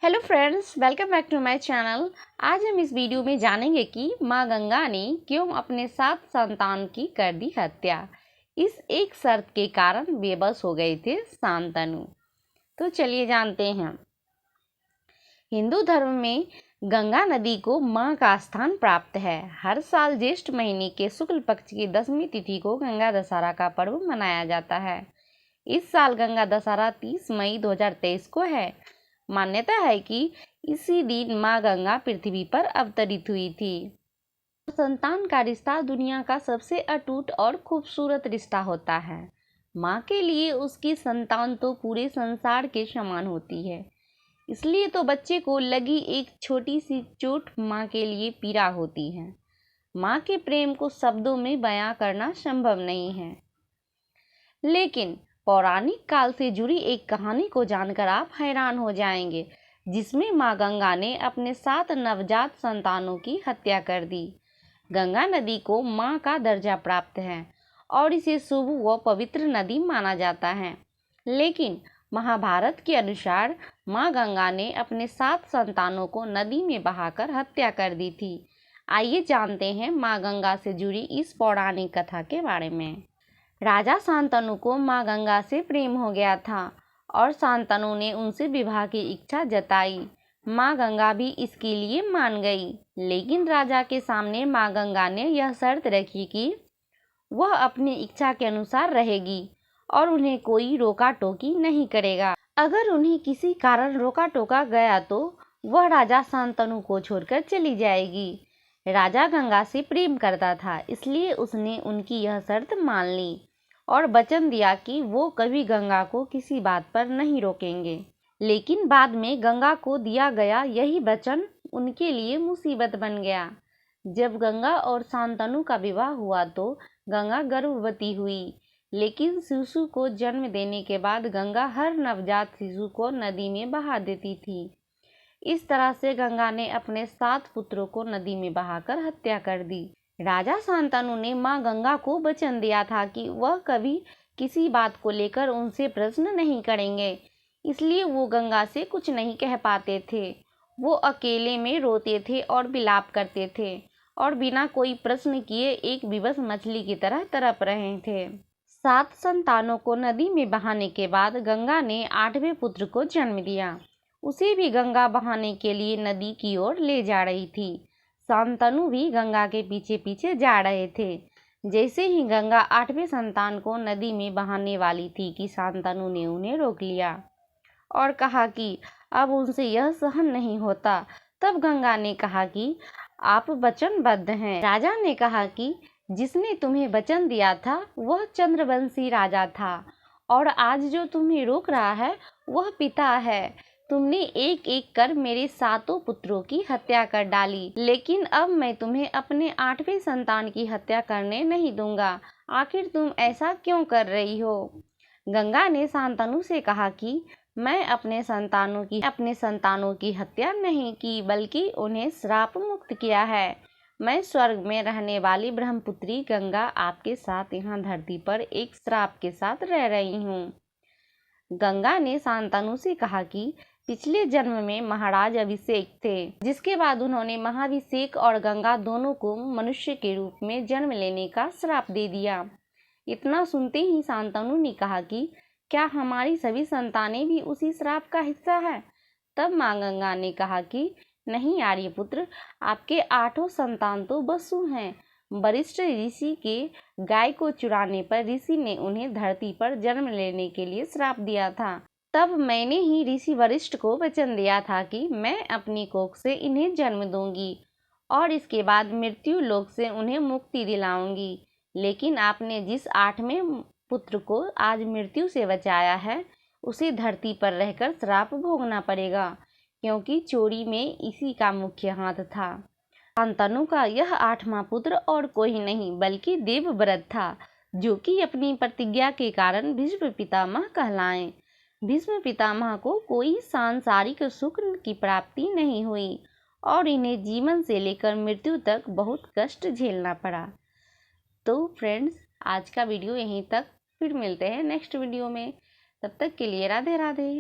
Hello friends, welcome back to my channel. आज हम इस वीडियो में जानेंगे कि माँ गंगा ने क्यों अपने 7 संतान की कर दी हत्या। इस एक शर्त के कारण बेबस हो गए थे शांतनु। तो चलिए जानते हैं। हिंदू धर्म में गंगा नदी को माँ का स्थान प्राप्त है। हर साल ज्येष्ठ महीने के शुक्ल पक्ष की 10वीं तिथि को गंगा दशहरा का पर्व मनाया जाता है। इस साल गंगा दशहरा 30 मई 2023 को है। मान्यता है कि इसी दिन माँ गंगा पृथ्वी पर अवतरित हुई थी। संतान का रिश्ता दुनिया का सबसे अटूट और खूबसूरत रिश्ता होता है। माँ के लिए उसकी संतान तो पूरे संसार के समान होती है। इसलिए तो बच्चे को लगी एक छोटी सी चोट माँ के लिए पीड़ा होती है। माँ के प्रेम को शब्दों में बयां करना संभव नहीं है। लेकिन पौराणिक काल से जुड़ी एक कहानी को जानकर आप हैरान हो जाएंगे, जिसमें माँ गंगा ने अपने 7 नवजात संतानों की हत्या कर दी। गंगा नदी को माँ का दर्जा प्राप्त है और इसे शुभ व पवित्र नदी माना जाता है। लेकिन महाभारत के अनुसार माँ गंगा ने अपने 7 संतानों को नदी में बहाकर हत्या कर दी थी। आइए जानते हैं माँ गंगा से जुड़ी इस पौराणिक कथा के बारे में। राजा शांतनु को माँ गंगा से प्रेम हो गया था और शांतनु ने उनसे विवाह की इच्छा जताई। माँ गंगा भी इसके लिए मान गई, लेकिन राजा के सामने माँ गंगा ने यह शर्त रखी कि वह अपनी इच्छा के अनुसार रहेगी और उन्हें कोई रोका टोकी नहीं करेगा। अगर उन्हें किसी कारण रोका टोका गया तो वह राजा शांतनु को छोड़कर चली जाएगी। राजा गंगा से प्रेम करता था, इसलिए उसने उनकी यह शर्त मान ली और वचन दिया कि वो कभी गंगा को किसी बात पर नहीं रोकेंगे। लेकिन बाद में गंगा को दिया गया यही वचन उनके लिए मुसीबत बन गया। जब गंगा और शांतनु का विवाह हुआ तो गंगा गर्भवती हुई, लेकिन शिशु को जन्म देने के बाद गंगा हर नवजात शिशु को नदी में बहा देती थी। इस तरह से गंगा ने अपने 7 पुत्रों को नदी में बहाकर हत्या कर दी। राजा शांतनु ने माँ गंगा को वचन दिया था कि वह कभी किसी बात को लेकर उनसे प्रश्न नहीं करेंगे, इसलिए वो गंगा से कुछ नहीं कह पाते थे। वो अकेले में रोते थे और विलाप करते थे और बिना कोई प्रश्न किए एक विवश मछली की तरह तड़प रहे थे। 7 संतानों को नदी में बहाने के बाद गंगा ने 8वें पुत्र को जन्म दिया। उसे भी गंगा बहाने के लिए नदी की ओर ले जा रही थी। शांतनु भी गंगा के पीछे पीछे जा रहे थे। जैसे ही गंगा 8वें संतान को नदी में बहाने वाली थी कि शांतनु ने उन्हें रोक लिया और कहा कि अब उनसे यह सहन नहीं होता। तब गंगा ने कहा कि आप वचनबद्ध हैं। राजा ने कहा कि जिसने तुम्हें वचन दिया था वह चंद्रवंशी राजा था और आज जो तुम्हें रोक रहा है वह पिता है। तुमने एक एक कर मेरे 7 पुत्रों की हत्या कर डाली, लेकिन अब मैं तुम्हें अपने 8वें संतान की हत्या करने नहीं दूंगा। आखिर तुम ऐसा क्यों कर रही हो? गंगा ने शांतनु से कहा कि मैं अपने संतानों की हत्या नहीं की, बल्कि उन्हें श्राप मुक्त किया है। मैं स्वर्ग में रहने वाली ब्रह्मपुत्री गंगा आपके साथ यहाँ धरती पर एक श्राप के साथ रह रही हूँ। गंगा ने शांतनु से कहा कि पिछले जन्म में महाराज अभिषेक थे, जिसके बाद उन्होंने महाभिषेक और गंगा दोनों को मनुष्य के रूप में जन्म लेने का श्राप दे दिया। इतना सुनते ही शांतनु ने कहा कि क्या हमारी सभी संतानें भी उसी श्राप का हिस्सा है? तब माँ गंगा ने कहा कि नहीं आर्यपुत्र, आपके 8 संतान तो बसु हैं। वरिष्ठ ऋषि के गाय को चुराने पर ऋषि ने उन्हें धरती पर जन्म लेने के लिए श्राप दिया था। तब मैंने ही ऋषि वरिष्ठ को वचन दिया था कि मैं अपनी कोख से इन्हें जन्म दूंगी और इसके बाद मृत्यु लोक से उन्हें मुक्ति दिलाऊंगी। लेकिन आपने जिस 8वें पुत्र को आज मृत्यु से बचाया है, उसे धरती पर रहकर श्राप भोगना पड़ेगा, क्योंकि चोरी में इसी का मुख्य हाथ था। शांतनु का यह 8वां पुत्र और कोई नहीं बल्कि देवव्रत था, जो कि अपनी प्रतिज्ञा के कारण भीष्म पितामह कहलाए। भीष्म पितामह को कोई सांसारिक सुख की प्राप्ति नहीं हुई और इन्हें जीवन से लेकर मृत्यु तक बहुत कष्ट झेलना पड़ा। तो फ्रेंड्स, आज का वीडियो यहीं तक। फिर मिलते हैं नेक्स्ट वीडियो में। तब तक के लिए राधे राधे।